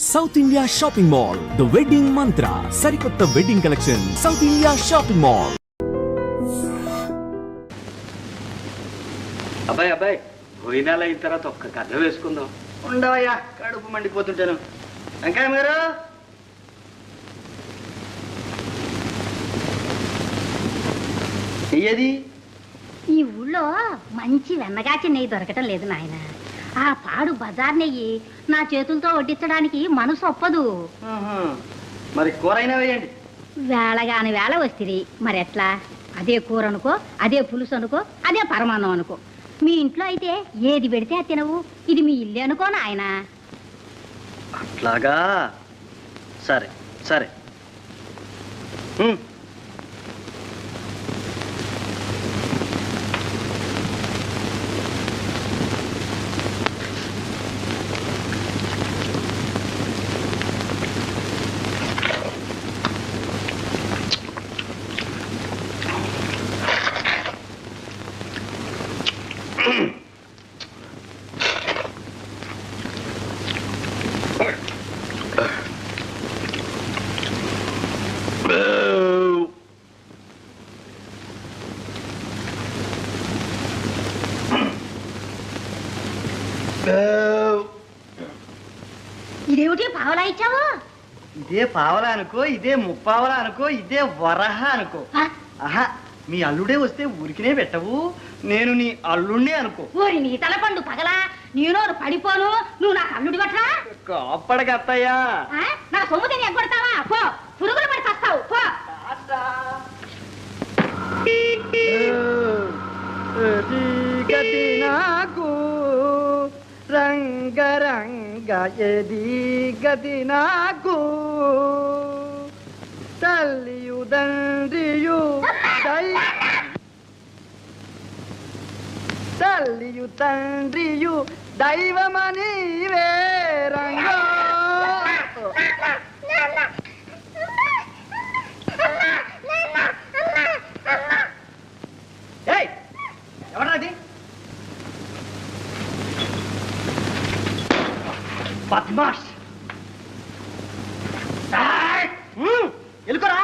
South India shopping mall the wedding మంత్ర సరికొత్త wedding collection south India shopping mall. అబ్బాయి అబ్బాయి భోజనాలు అయిన తర్వాత ఒక్క కథ వేసుకుందాం. ఉండవయ్యా, కడుపు మండిపోతుంటాను. వెంకయ్య గారు, ఏది ఈ ఊళ్ళో మంచి వెన్నగాచి నెయ్యి దొరకటం లేదు నాయన. ఆ పాడు బజార్ నెయ్యి నా చేతులతో వడ్డించడానికి మనసు ఒప్పదు. మరి కూర అయినా వేయండి. వేళగాని వేళ వస్తుంది మరి ఎట్లా? అదే కూర అనుకో, అదే పులుసు అనుకో, అదే పరమాన్నం అనుకో. మీ ఇంట్లో అయితే ఏది పెడితే అది తినవు. ఇది మీ ఇల్లు అనుకో నాయన. అట్లాగా, సరే సరే. ఇదేమిటి పావలా ఇచ్చావు? ఇదే పావలా అనుకో, ఇదే ముప్పావలా అనుకో, ఇదే వరహ అనుకో. ఆహా, మీ అల్లుడే వస్తే ఊరికినే పెట్టవు. నేను నీ అల్లుడినే అనుకో. ఓరి నీ తలపండు పగలా, నేను పడిపోను. నువ్వు నాకు అల్లుడి పట్రా. అప్పటికి అత్తయ్యా, నా సొమ్ము తిని ఎగ్గొడతావా? పో, పురుగులు పడి చస్తావు. పో. నాకు రంగరంగ ఎది గది నాకు తల్లియు తండ్రియు తల్లియు తండ్రియు దైవమని వేరంగో. ఎవరది? బద్మాష్, ఎలుకరా?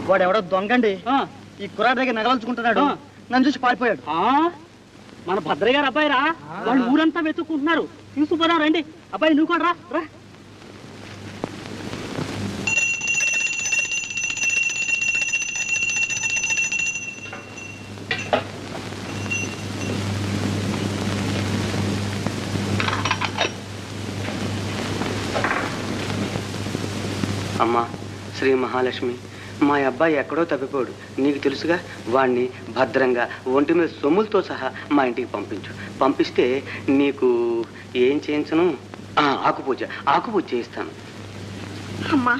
వాడెవడో దొంగండి. ఈ కుర్రాడి దగ్గర నగవలుచుకుంటున్నాడు. నన్ను చూసి పారిపోయాడు. మన భద్రయ్య గారు అబ్బాయి రా. వాళ్ళు ఊరంతా వెతుక్కుంటున్నారు. తీసుకుపోదాం రండి. అబ్బాయి నువ్వు కూడా రా. అమ్మా శ్రీ మహాలక్ష్మి, మా అబ్బాయి ఎక్కడో తప్పిపోయాడు. నీకు తెలుసుగా. వాణ్ణి భద్రంగా ఒంటి మీద సొమ్ములతో సహా మా ఇంటికి పంపించు. పంపిస్తే నీకు ఏం చేయించను? ఆకుపూజ చేయిస్తాను. అమ్మా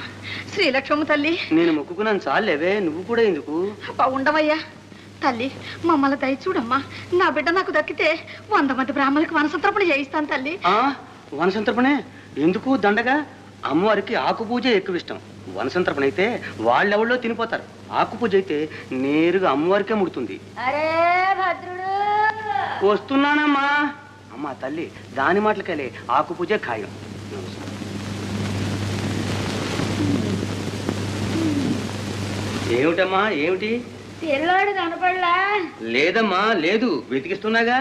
శ్రీలక్ష్మమ్మ తల్లి, నేను మొక్కుకున్నాను చాలేవే, నువ్వు కూడా ఎందుకు? ఉండవయ్యా తల్లి, మమ్మల్ని దయ చూడమ్మా. నా బిడ్డ నాకు దక్కితే 100 మంది బ్రాహ్మణులకు వనసంతర్పణ చేయిస్తాను తల్లి. వనసంతర్పణే ఎందుకు? దండగా అమ్మవారికి ఆకుపూజ ఎక్కువ ఇష్టం. వనసంతర్పణ అయితే వాళ్ళెవళ్ళో తినిపోతారు. ఆకుపూజ అయితే నేరుగా అమ్మవారికే ముడుతుంది. అరే భద్రుడు, వస్తున్నానమ్మా. అమ్మా తల్లి, దాని మాటలకెళ్ళే ఆకుపూజ ఖాయం. ఏమిటమ్మా ఏమిటి? పిల్లోడు కనపడలా? లేదమ్మా లేదు, వెతికిస్తున్నాగా.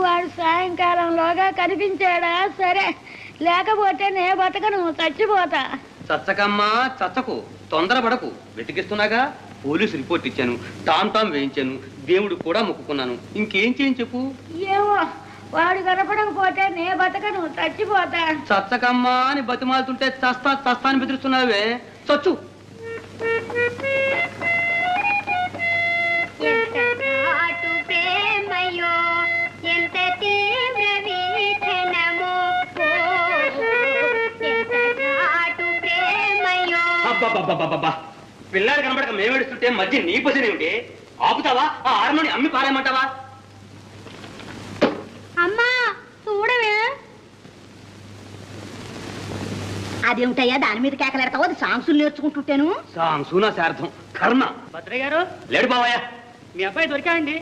వాడు సాయంకాలంలోగా కనిపించాడా? సరే, లేకపోతే నే బతకను, చచ్చిపోతా. చచ్చకమ్మా చచ్చకు, తొందరపడకు. వెతికిస్తున్నాగా. పోలీసు రిపోర్ట్ ఇచ్చాను, టామ్ వేయించాను, దేవుడు కూడా మొక్కుకున్నాను. ఇంకేం చేయని చెప్పు. ఏమో, వాడు కనపడకపోతే నే బతకను, చచ్చిపోతా. చచ్చకమ్మా అని బతిమాలుతుంటే చస్తా అని బెదిరిస్తున్నావే. చచ్చు. అబ్బబ్బబ్బబ్బా పిల్లాడు కనబడక మేమేడుస్తుంటే మధ్య నీ పొజిషన్ ఏమిటి? ఆపుతావా? ఆ ఆరుని అమ్మి పారేయమంటావా? అమ్మా చూడవే. అదేమిటయ్యా దాని మీద కేకలేడతావు? అది సాంగ్సులు నేర్చుకుంటుంటాను. సాంసూనా శార్థం కర్మ. భద్రయ్య గారు లేడు బావయ్య. మీ అబ్బాయి దొరికాయండి.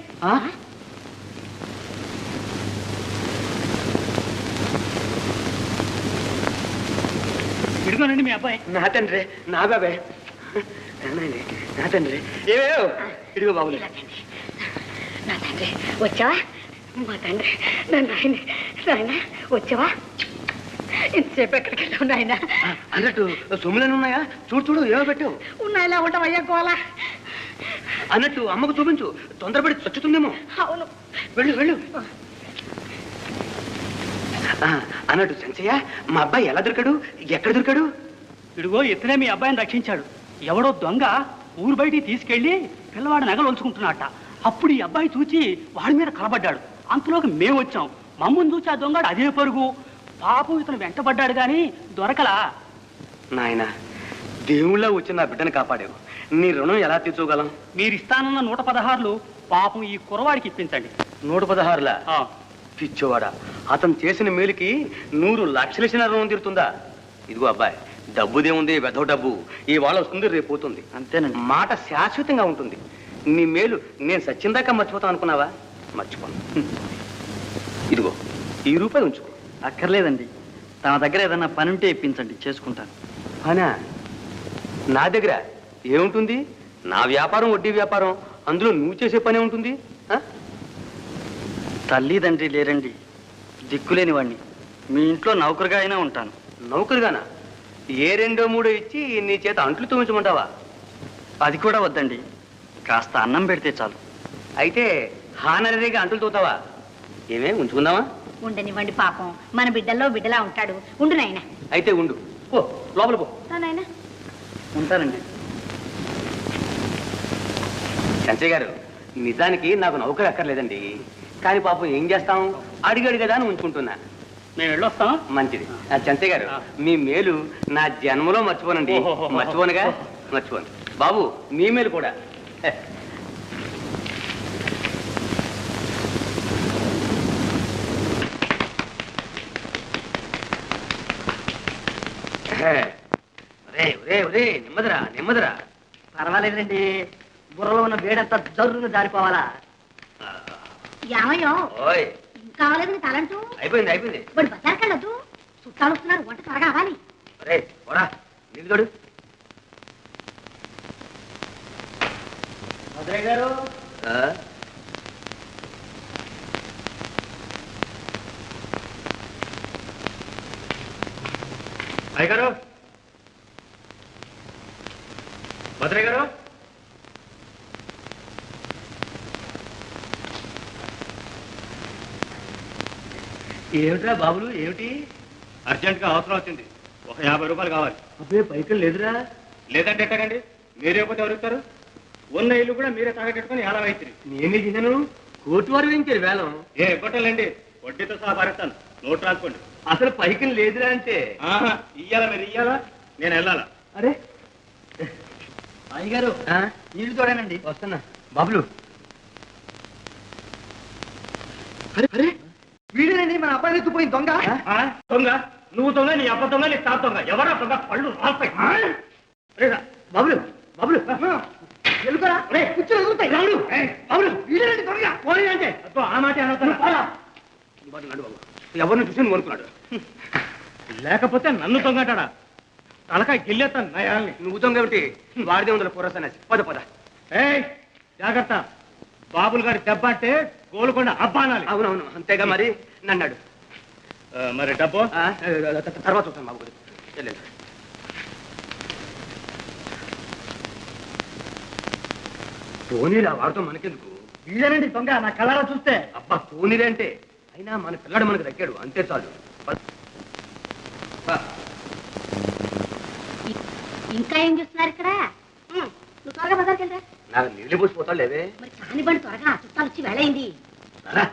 ఇడుకోనండి మీ అబ్బాయి. నా తండ్రి నా బాబాయ్ నా తండ్రి ఏవేవో ఇడిగో బాబులే. నా తండ్రి వచ్చావా? మా తండ్రి నా నాయన నాయన వచ్చావా? ఇంతసేపు ఎక్కడికి వెళ్ళావు నాయన? అన్నట్టు సొమ్ములను ఉన్నాయా? చూడు చూడు ఏవో పెట్టావు. ఉన్నాయిలా ఉంటావయ్యా గోలా. అన్నట్టు అమ్మకు చూపించు, తొందరపడి చచ్చుతుందేమో. అవును వెళ్ళు వెళ్ళు. అన్నట్టు సంచయ్య మా అబ్బాయి ఎలా దొరికాడు? ఎక్కడ దొరికాడు? ఇడుగో ఇతనే మీ అబ్బాయిని రక్షించాడు. ఎవడో దొంగ ఊరు బయటికి తీసుకెళ్లి పిల్లవాడు నగలు ఉంచుకుంటున్నట్ట. అప్పుడు ఈ అబ్బాయి చూచి వాడి మీద కలబడ్డాడు. అంతలోకి మేము వచ్చాం. మమ్మల్ని చూసి ఆ దొంగడు అదే పరుగు. పాపం ఇతను వెంటబడ్డాడు గాని దొరకలా. నాయన దేవుళ్ళ వచ్చి నా బిడ్డను కాపాడావు. నీ రుణం ఎలా తీర్చుకోగలం? మీరు ఇస్తానన్న 116 పాపం ఈ కురవాడికి ఇప్పించండి. 116లా? పిచ్చోవాడా, అతను చేసిన మేలుకి 100 లక్షల ఇచ్చిన రుణం తీరుతుందా? ఇదిగో అబ్బాయి, డబ్బుదేముంది, వెధవ డబ్బు ఇవాళ వస్తుంది, రేపు పోతుంది. అంతేనండి. మాట శాశ్వతంగా ఉంటుంది. నీ మేలు నేను సచ్చిందాకా మర్చిపోతాను అనుకున్నావా? మర్చిపోను. ఇదిగో ఈ రూపాయి ఉంచుకో. అక్కర్లేదండి, తన దగ్గర ఏదన్నా పని ఉంటే ఇప్పించండి, చేసుకుంటాను. అనా నా దగ్గర ఏముంటుంది? నా వ్యాపారం వడ్డీ వ్యాపారం, అందులో నువ్వు చేసే పనే ఉంటుంది. తల్లిదండ్రి లేరండి, దిక్కులేని వాడిని. మీ ఇంట్లో నౌకరుగా అయినా ఉంటాను. నౌకరుగానా? ఏ 2 3 ఇచ్చి నీ చేత అంట్లు తోమించమంటావా? అది కూడా వద్దండి, కాస్త అన్నం పెడితే చాలు. అయితే హానరీగా అంటులు తోతావా? ఏమే ఉంచుకుందామా? ఉండనివ్వండి, పాపం మన బిడ్డల్లో బిడ్డలా ఉంటాడు. ఉండు నాయన. అయితే ఉండు, పో లోపల పో. నాయన ఉంటానండి. సంచయ్ గారు, నిజానికి నాకు నౌకరు అక్కర్లేదండి. కానీ పాపం ఏం చేస్తాం, అడిగాడు కదా అని ఉంచుకుంటున్నా. మేము వెళ్ళొస్తాం. మంచిది. చంచయ్య గారు, మీ మేలు నా జన్మలో మర్చిపోనండి. మర్చిపోనుగా? మర్చిపోను. బాబు మీ మేలు కూడా. నెమ్మదిరా నెమ్మదిరా. పర్వాలేదండి, బుర్రలో ఉన్న వేడంతా జరువును జారిపోవాలా? ఏమయ్యో ఓయ్ కావాలేదు తలంటూ అయిపోయింది అయిపోయింది. ఇప్పుడు బజార్కి వెళ్ళొద్దు, చుట్టాలు వస్తున్నారు, వంట త్వరగా అవ్వాలి. అరే పోరా, నిలుగడు. భద్రయ్య గారు, అయ్యగారు, భద్రయ్య గారు. ఏమిట్రా బాబులు, ఏమిటి? అర్జెంట్గా అవసరం వచ్చింది, ఒక 50 రూపాయలు కావాలి. అబ్బే పైకలు లేదురా. లేదంటే ఎట్టకండి, మీరే పోతే ఎవరుతారు? ఉన్న ఇల్లు కూడా మీరే తాగట్టుకుని ఎలా అవుతుంది. నేనే చేశాను, కోర్టు వారు వేయించారు వేలం. ఏ ఇవ్వటండి, వడ్డీతో సహా భరిస్తాను, నోట్ రాసుకోండి. అసలు పైకలు లేదురా అంటే. ఇయ్యాలా, మీరు ఇయ్యాలా, నేను వెళ్ళాలా? అరే అయ్యగారు నీళ్లు తోడానండి. వస్తున్నా బాబులు. అరే అరే వీడేనండి మన అబ్బాయి ఎత్తుపోయింది దొంగ. దొంగ? నువ్వు దొంగ, నీ అబ్బ దొంగ, నీ తాత దొంగ. ఎవరా దొంగ? పళ్ళు రాస్తాయి. బాబులు బాబులు ఎలుకరా, కూర్చొని ఎదుగుతాయి రావులు. బాబులు వీడేనండి దొంగ. పోనీ అంటే ఆ మాట అనవుతాను. ఎవరిని చూసి నువ్వు అనుకున్నాడు? లేకపోతే నన్ను దొంగటాడా? తలకాయ గిల్లేస్తాను నయాల్ని. నువ్వు దొంగ ఏమిటి? వాడిదే ఉందల పురసనేసి. పద పద. ఏయ్ జాగ్రత్త, బాబులు గారి దెబ్బ అంటే గోలుకొండ అబ్బా అనాలి. అవునవును అంతేగా మరి. నన్నాడు మరి డబ్బు తర్వాత చూస్తాను బాబు. వెళ్ళండి. పోనీరా, వాడితో మనకెందుకు? వీడేనండి దొంగ, నా కళ్ళారా చూస్తే. అబ్బా పోనీరే అంటే, అయినా మన పిల్లాడు మనకు దక్కాడు, అంతే చాలు. ఇంకా ఏం చూస్తున్నారు ఇక్కడ? నువ్వు త్వరగా బజార్కి వెళ్ళరా. నాకు నీళ్ళు పోసిపోతాడు లేవే. మరి చాని బండి త్వరగా, చుట్టాలు వచ్చి వేళయింది. రా.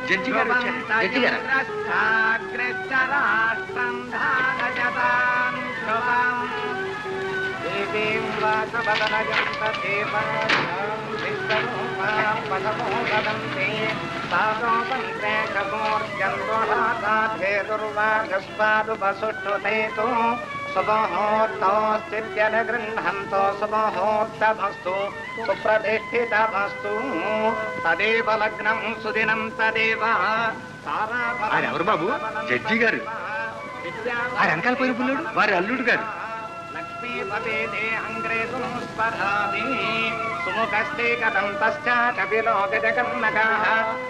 జడ్జి గారు వచ్చారు. జడ్జి గారు. గృహంతో శుభముహూర్తమస్తు సుప్రతిష్ఠితమస్తు తదేవ లగ్నం సుదినం తదేవ. ఆయన ఎవరు బాబు? జడ్జి గారు. ఆ వెనకాల పోయిన పుల్లుడు వారి అల్లుడు గారు. లక్ష్మీపదే అంగ్రేతుం స్పర్హామి సుముఖస్తే కథం తశ్చ కపిలో గజకర్ణకః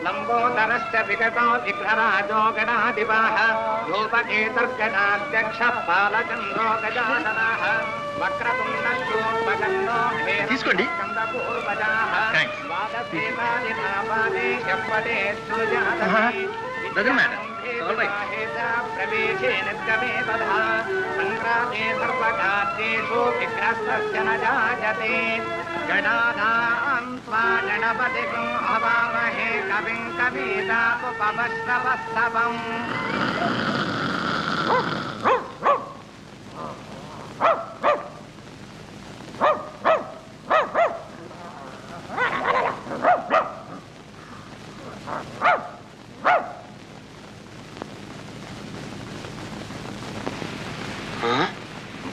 లంబోదరశ్చ విగతో విఘ్నరాజో గణాధిపః ధూపకేతుర్గణాధ్యక్షः పాలచంద్రో గజాననః వక్రతుండశూర్పకర్ణో తీసుకోండి. స్కందపూర్వజాః ద్వాదశేతాదినాపాదే యప్పదే సుజాతః Doesn't matter. It's all right. ప్రవేశే నిర్గమే తథా సంగ్రామే సర్వకార్యేషు విఘ్నస్తస్య న జాయతే. గణానాం త్వా గణపతిం హవామహే కవిం కవీనాముపమశ్రవస్తవం.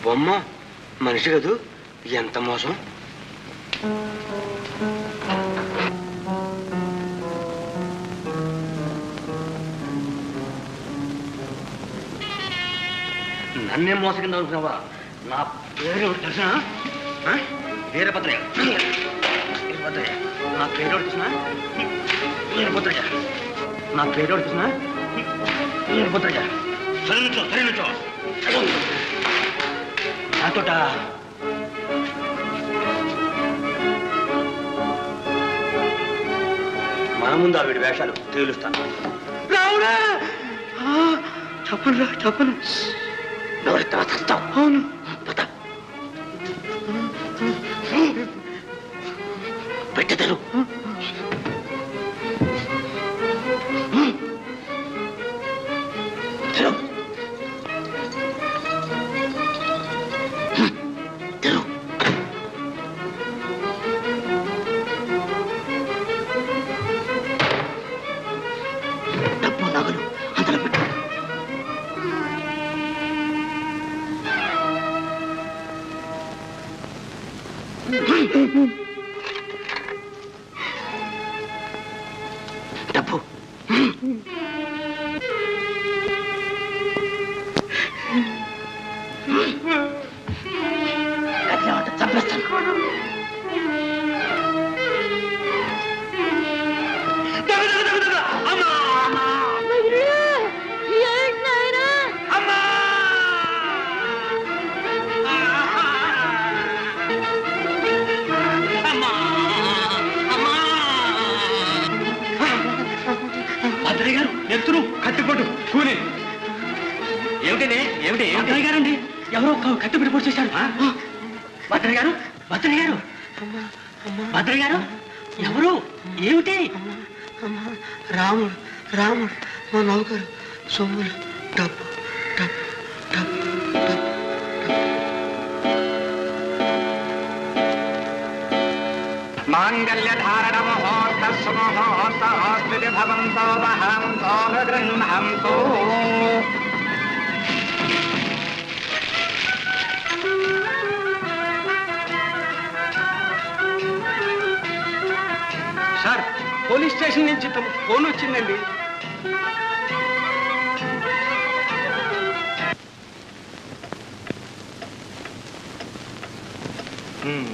బొమ్మ మనిషి కదూ, ఎంత మోసం. నన్నేం మోసం కింద అనుకున్నావా? నా పేరు తెలిసిన వీరభద్రయ్య. వీరభద్రయ్య నా పేరు తెలిసిన వీరభద్రయ్య. నా పేరు తెలిసిన వీరభద్రయ్య. సరే నుంచో, సరే నుంచో. నాతోట మన ముందు ఆవిడ వేషాలు తేలుస్తాను. రావురా, చెప్పను, చెప్పను. అవును, పెట్టెదరు. డబ్బు చంపేస్తాను. భద్రయ్య గారు ఎత్తురు కత్తిపట్టు కూని. ఏమిటి ఏమిటి భద్రయ్య గారండి, ఎవరో కత్తిపెట్టి పొడి చేశారు. భద్రయ్య గారు, భద్రయ్య గారు, భద్రయ్య గారు, ఎవరు? ఏమిటి? రాముడు, రాముడు మా నౌకరు సొమ్ములు, డబ్బు, డబ్బు, డబ్బు, డబ్బు. మాంగళ్యధారణ ముహూర్త సుముహూర్తోస్తి భవంతో వహంతో గృహంతో. సార్, పోలీస్ స్టేషన్ నుంచి తమ ఫోన్ వచ్చిందండి.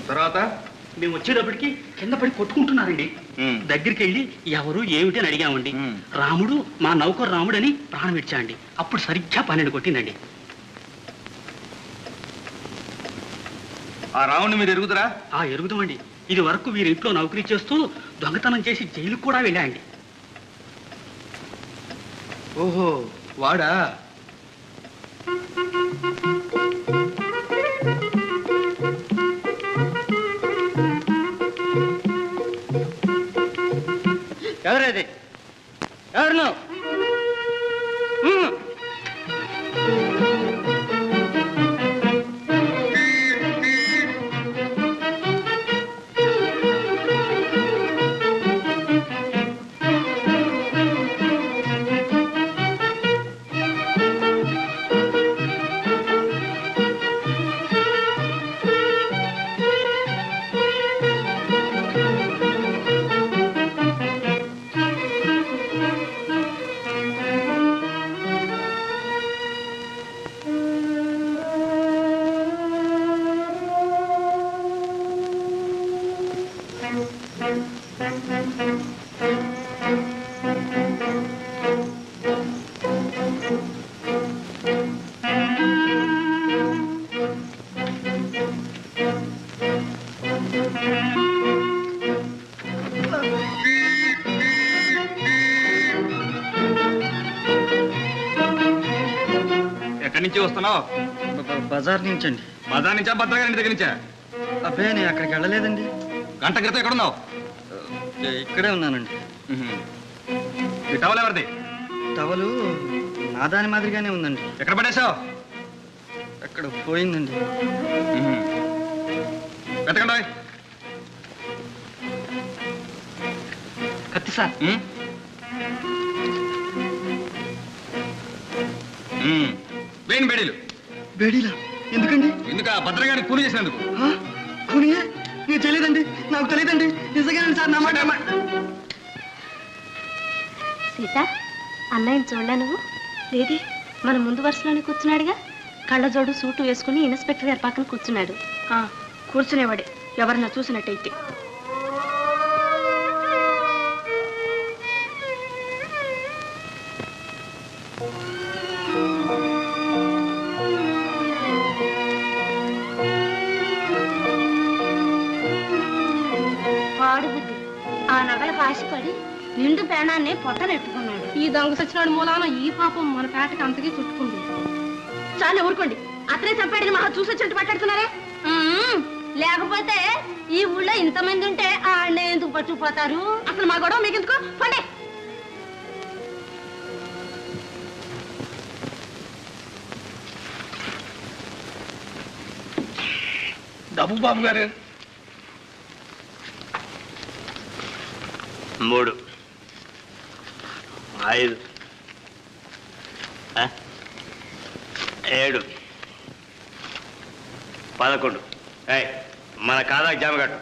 తర్వాత మేము వచ్చేటప్పటికి కింద పడి కొట్టుకుంటున్నారండి. దగ్గరికి వెళ్ళి ఎవరు ఏమిటి అని అడిగామండి. రాముడు, మా నౌకరు రాముడు అని ప్రాణం ఇచ్చాండి. అప్పుడు సరిగ్గా 12 కొట్టిందండి. ఆ రావుని మీరు ఎరుగుదరా? ఎరుగుదామండి. ఇది వరకు వీరింట్లో నౌకరీ చేస్తూ దొంగతనం చేసి జైలుకు కూడా వెళ్ళాండి. ఓహో, వాడా? వస్తున్నావు? బజార్ నుంచి అండి. బజార్ నుంచా భద్రగా ఇంటి దగ్గర నుంచా? అబ్బే నేను అక్కడికి వెళ్ళలేదండి. గంట క్రితం ఎక్కడున్నావు? ఇక్కడే ఉన్నానండి. ఈ టవల్ ఎవరిది? టవలు నా దాని మాదిరిగానే ఉందండి. ఎక్కడ పడేసావు? అక్కడ పోయిందండి. వెతకండి. కత్తి సార్. వేయండి బేడీలు. బేడీలా? ఎందుకండి? ఎందుక భద్రగానికి కూలి చేసినందుకు. అవునే, నేను తెలియదండి, నాకు తెలియదండి. నిజంగానండి సార్, నా మాట. సీత, అన్నయ్యని చూడలే నువ్వు? లేది, మన ముందు వరుసలోనే కూర్చున్నాడుగా. కళ్ళజోడు సూటు వేసుకుని ఇన్స్పెక్టర్ గారి పక్కన కూర్చున్నాడు. కూర్చునేవాడే, ఎవరన్నా చూసినట్టయితే. వాడు బుద్ధి ఆ నగలకు ఆశపడి నిండు పేనాన్ని పొట్టనెట్టుకున్నాడు. ఈ దొంగ సచ్చినాడు మూలాన ఈ పాపం మన పేటకి అంతకీ చుట్టుకుంది. చాలు ఊరుకోండి, అతనే చంపాడని మహా చూసొచ్చినట్టు మాట్లాడుతున్నారే. లేకపోతే ఈ ఊళ్ళో ఇంతమంది ఉంటే ఆ అన్నయ్య ఎందుకు పట్టుకుపోతారు? అసలు మా గొడవ మీకు ఎందుకు? పండే. డబ్బు బాబు గారు. 3 5 7 11. మన కాదా జామ కట్టు.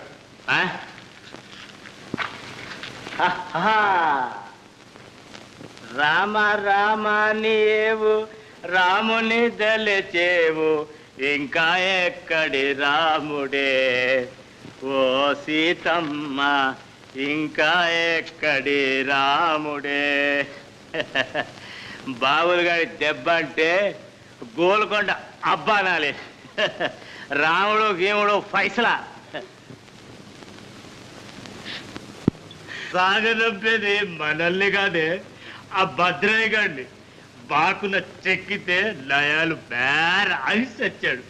రామ రామ నీవు రాముని దలచేవు, ఇంకా ఎక్కడి రాముడే ఓ సీతమ్మ, ఇంకా ఎక్కడి రాముడే. బాబులు గారి దెబ్బ అంటే గోల్కొండ అబ్బానాలి. రాముడు గీముడు ఫైసలా. సాగనంపేది మనల్ని కాదే, ఆ భద్రయ్య గారిని. బాకున చెక్కితే లయాలు బేర అలిసి వచ్చాడు.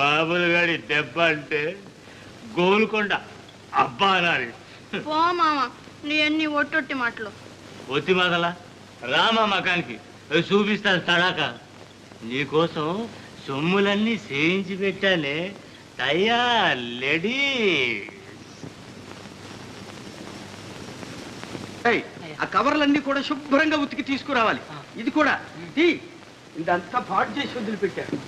బాబులు గారి దెబ్బ అంటే గోల్కొండ అబ్బా అనాలి. పో మామ, నీ అన్ని ఒట్టొట్టి మాటలు. ఒత్తి మగల రామా మకానికి చూపిస్తాను తడాక. నీకోసం సొమ్ములన్నీ సేయించి పెట్టానే. తయారీ. ఆ కవర్లన్నీ కూడా శుభ్రంగా ఉతికి తీసుకురావాలి. ఇది కూడా ఇదంతా పాటు చేసి వదిలిపెట్టారు.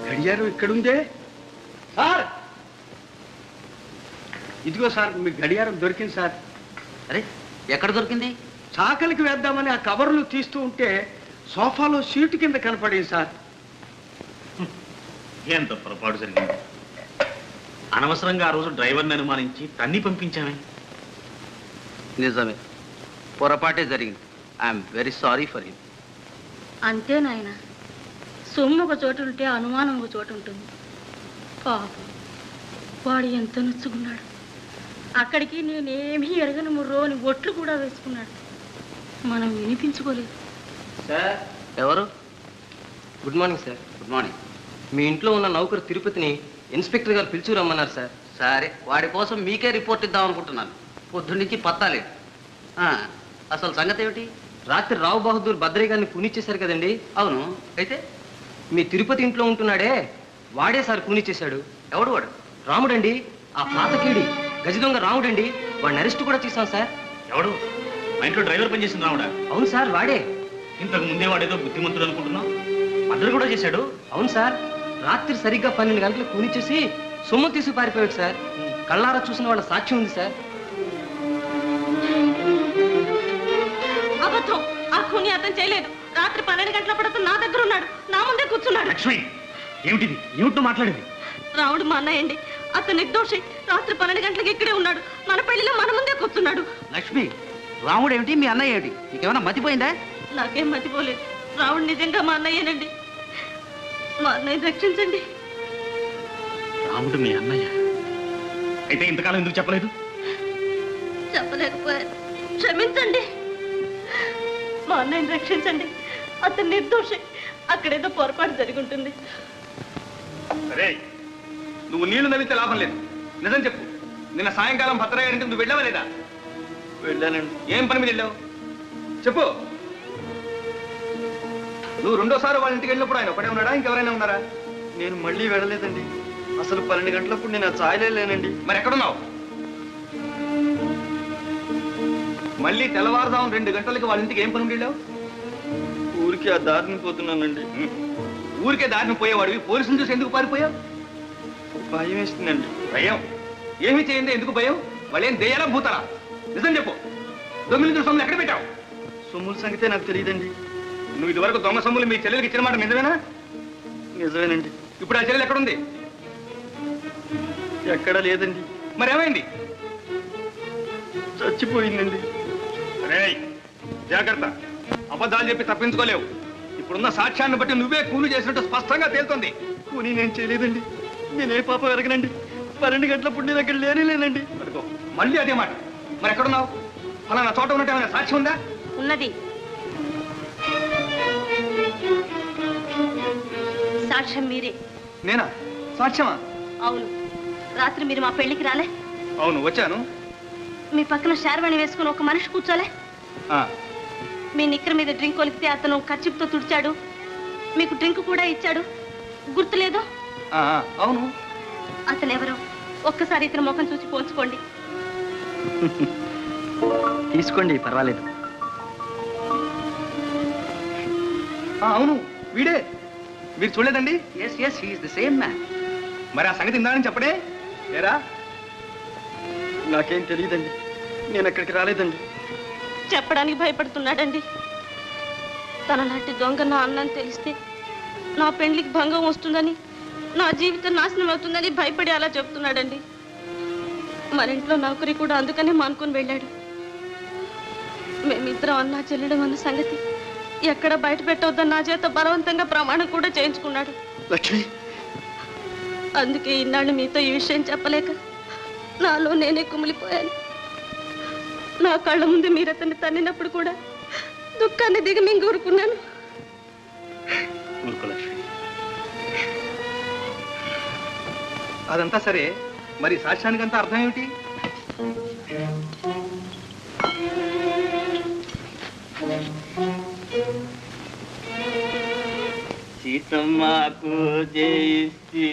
గడియారం ఇక్కడుందే సార్. ఇదిగో సార్, మీ గడియారం దొరికింది సార్. అరే, ఎక్కడ దొరికింది? చాకలికి వేద్దామని ఆ కవర్లు తీస్తూ ఉంటే సోఫాలో సీటు కింద కనపడింది సార్. ఎంత పొరపాటు జరిగింది. అనవసరంగా ఆ రోజు డ్రైవర్ని అనుమానించి తన్ని పంపించామే. నిజమే, పొరపాటే జరిగింది. I'm very sorry for him. అంతే నాయన, సొమ్ము ఒక చోటు ఉంటే అనుమానం ఒక చోటు ఉంటుంది. పాపం, వాడు ఎంత నొచ్చుకున్నాడు. అక్కడికి నేనేమీ ఎరగని ముర్రోని ఒట్లు కూడా వేసుకున్నాడు. మనం వినిపించుకోలేదు. సార్, ఎవరు? Good morning sir. Good morning. మీ ఇంట్లో ఉన్న నౌకరు తిరుపతిని ఇన్స్పెక్టర్ గారు పిలిచి రమ్మన్నారు సార్. సరే, వాడి కోసం మీకే రిపోర్ట్ ఇద్దాం అనుకుంటున్నాను. పొద్దు నుంచి పత్తాలేదు. అసలు సంగతి ఏమిటి? రాత్రి రావు బహదూర్ భద్రయ్య గారిని కూనిచ్చేశారు కదండి. అవును, అయితే మీ తిరుపతి ఇంట్లో ఉంటున్నాడే, వాడే సార్ కూనిచ్చేశాడు. ఎవడు వాడు? రాముడండి, ఆ పాతకీడి గజ దొంగ రాముడండి. వాడిని అరెస్ట్ కూడా చేశాం సార్. ఎవడు? మా ఇంట్లో డ్రైవర్ పనిచేసిన రాముడా? అవును సార్, వాడే. ఇంతకు ముందే వాడేదో బుద్ధిమంతుడు అనుకుంటున్నావు. మర్డర్ కూడా చేశాడు. అవును సార్, రాత్రి సరిగ్గా 12 గంటలకు కూనిచ్చేసి సొమ్ము తీసి పారిపోయాడు సార్. కళ్ళారా చూసిన వాళ్ళ సాక్ష్యం ఉంది సార్. అబద్ధం, ఆ ఖూని అతను చేయలేదు. రాత్రి 12 గంటలప్పుడు నా దగ్గర ఉన్నాడు, నా ముందే కూర్చున్నాడు. లక్ష్మి, ఏమిటిది? ఏమిటో మాట్లాడేది? రాముడు మా అన్నయ్యండి, అతను నిర్దోషి. రాత్రి 12 గంటలకు ఇక్కడే ఉన్నాడు, మన పెళ్లిలో మన ముందే కూర్చున్నాడు. లక్ష్మి, రాముడు ఏమిటి, మీ అన్నయ్య ఏమిటి? నీకేమైనా మతిపోయిందా? నాకేం మతిపోలేదు. రాముడు నిజంగా మా అన్నయ్యేనండి. మా అన్నయ్య రక్షించండి. రాముడు మీ అన్నయ్య అయితే ఇంతకాలం ఎందుకు చెప్పలేదు? చెప్పలేకపోయాను, క్షమించండి. మా అన్నయ్యని రక్షించండి. అతను నిర్దోషి. అక్కడేదో పొరపాటు జరుగుంటుంది. సరే, నువ్వు నీళ్లు నవ్వితే లాభం లేదు. నిజం చెప్పు, నిన్న సాయంకాలం భద్రయ్య గారింటికి నువ్వు వెళ్ళావా లేదా? వెళ్ళానండి. ఏం పని మీద వెళ్ళావు చెప్పు. నువ్వు రెండోసారి వాళ్ళ ఇంటికి వెళ్ళినప్పుడు ఆయన ఒకటే ఉన్నాడా, ఇంకెవరైనా ఉన్నారా? నేను మళ్ళీ వెళ్ళలేదండి. అసలు 12 గంటలప్పుడు నేను ఆ ఛాయలే లేనండి. మరి ఎక్కడున్నావు? మళ్ళీ తెల్లవారుదాం 2 గంటలకి వాళ్ళ ఇంటికి ఏం పని ఉండి వెళ్ళావు? ఊరికి ఆ దారిని పోతున్నానండి. ఊరికే దారిని పోయేవాడివి పోలీసులు చూసి ఎందుకు పారిపోయావు? భయం వేస్తుందండి. భయం? ఏమి చేయండి, ఎందుకు భయం? వాళ్ళేం దెయ్యాలా భూతాలా? నిజం చెప్పు, దొంగలు సొమ్ములు ఎక్కడ పెట్టావు? సొమ్ముల సంగతే నాకు తెలియదండి. నువ్వు ఇదివరకు దొంగ సొమ్ములు మీ చెల్లెలకి ఇచ్చిన మాట నిజమేనా? నిజమేనండి. ఇప్పుడు ఆ చెల్లెలు ఎక్కడుంది? ఎక్కడా లేదండి. మరి ఏమైంది? చచ్చిపోయిందండి. రేయ్, జాగ్రత్త, అబద్ధాలు చెప్పి తప్పించుకోలేవు. ఇప్పుడున్న సాక్ష్యాన్ని బట్టి నువ్వే కూలి చేసినట్టు స్పష్టంగా తేలుతోంది. కూని నేను చేయలేదండి. నేనే పాపం ఎరగనండి. 12 గంటలప్పుడు నేను అక్కడ లేనండి. అదిగో మళ్ళీ అదే మాట. మరి ఎక్కడున్నావు? ఫలానా చోట ఉన్నట్టు ఏమైనా సాక్ష్యం ఉందా? ఉన్నది. సాక్ష్యం మీరే. నేనా? సాక్ష్యమా? అవును. రాత్రి మీరు మా పెళ్లికి రాలే? అవును, వచ్చాను. మీ పక్కన షార్వాణి వేసుకుని ఒక మనిషి కూర్చోలే? మీ నిక్కర మీద డ్రింక్ కొలికితే అతను కర్చిప్తో తుడిచాడు, మీకు డ్రింక్ కూడా ఇచ్చాడు, గుర్తులేదు? అవును. అతను ఎవరు? ఒక్కసారి ఇతను ముఖం చూసి పోల్చుకోండి. తీసుకోండి, పర్వాలేదు. అవును, వీడే. మీరు చూడలేదండి? Yes yes, he is the same man. మరి ఆ సంగతి ఇందాని చెప్పడే లేరా? నాకేం తెలియదండి. నేను అక్కడికి రాలేదండి. చెప్పడానికి భయపడుతున్నాడండి. తన లాంటి దొంగ నా అన్నని తెలిస్తే నా పెండ్లికి భంగం వస్తుందని, నా జీవితం నాశనం అవుతుందని భయపడి అలా చెప్తున్నాడండి. మన ఇంట్లో నౌకరి కూడా అందుకనే మానుకొని వెళ్ళాడు. మేమిద్దరం అన్నా చెల్లెడం అన్న సంగతి ఎక్కడ బయట పెట్టవద్దని నా చేత బలవంతంగా ప్రమాణం కూడా చేయించుకున్నాడు. లక్ష్మి, అందుకే ఇన్నాళ్ళు మీతో ఈ విషయం చెప్పలేక నాలో నేనే కుమిలిపోయాను. నా కళ్ళ ముందు మీరు అతన్ని తన్నినప్పుడు కూడా దుఃఖాన్ని దిగమింగూరుకున్నాను. లక్ష్మి, అదంతా సరే, మరి సాక్ష్యానికంతా అర్థం ఏమిటి? సీతమ్మకు జయిస్తే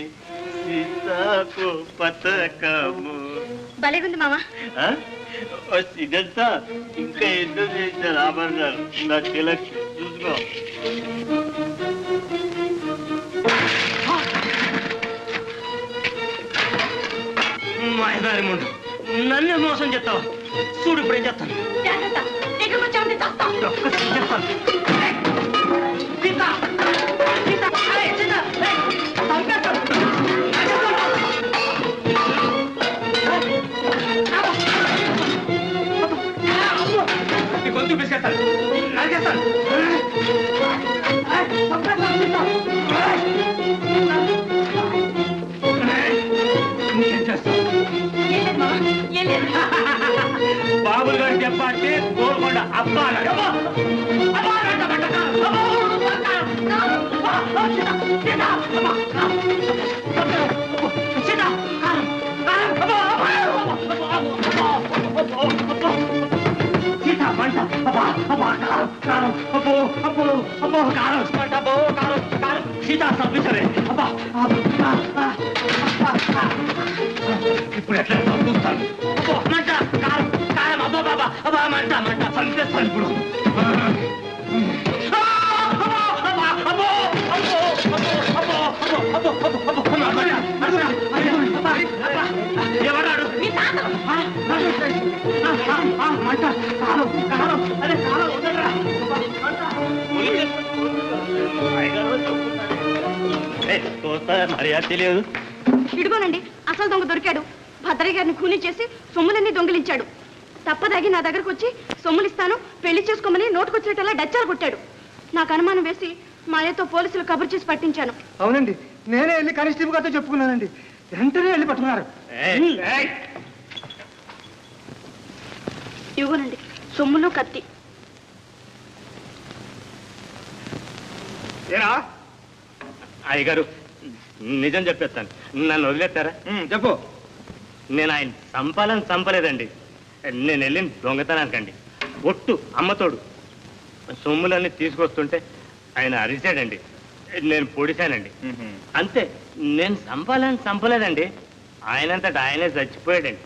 సీతకు పతకము. భలేగుంది మామ. ఇదంతా ఇంకా ఎందుకు చేశారు ఆభరణాలు? నా తిలక్ చూసుకో. మాయదారి ముందు నన్నే మోసం చేస్తావా? చూడు ఇప్పుడు ఏం చేస్తాను. గొంతు పిసికేస్తాను, నరికేస్తాను. బాబులు గారు చెప్పంటే గోల్కొండ అబ్బా ఇప్పుడు ఎట్లా చూస్తాను. మంట, కారం, కారం, అబ్బా బాబా, అబ్బా మంట, మంట, చంపేస్తాను ఇప్పుడు. ఎవరాడు? మంట, కారం, కారం, అదే కారం వదలరా. మర్యాద తెలియదు. ఇడుగోనండి, అసలు దొంగ దొరికాడు. భద్రయ్య గారిని కూలీ చేసి సొమ్ములన్నీ దొంగిలించాడు. తప్పదాగి నా దగ్గరకు వచ్చి సొమ్ములిస్తాను, పెళ్లి చేసుకోమని నోటుకొచ్చేటలా డచ్చాలు కొట్టాడు. నాకు అనుమానం వేసి మాయతో పోలీసులు కబురు చేసి పట్టించాను. అవునండి, నేనే వెళ్ళి కానిస్టేబుల్ గారితో చెప్పుకున్నానండి. వెంటనే వెళ్ళి పట్టుకున్నారు. ఇవ్వనండి, సొమ్ములు కత్తి. ఏరా అయ్యగారు నిజం చెప్పేస్తాను, నన్ను వదిలేస్తారా? చెప్పు. నేను ఆయన చంపలేదండి. నేను వెళ్ళిన దొంగతనానికండి. ఒట్టు అమ్మతోడు సొమ్ములన్నీ తీసుకొస్తుంటే ఆయన అరిచాడండి. నేను పొడిశానండి. అంతే. నేను చంపలేదండి. ఆయనంతటా ఆయనే చచ్చిపోయాడండి.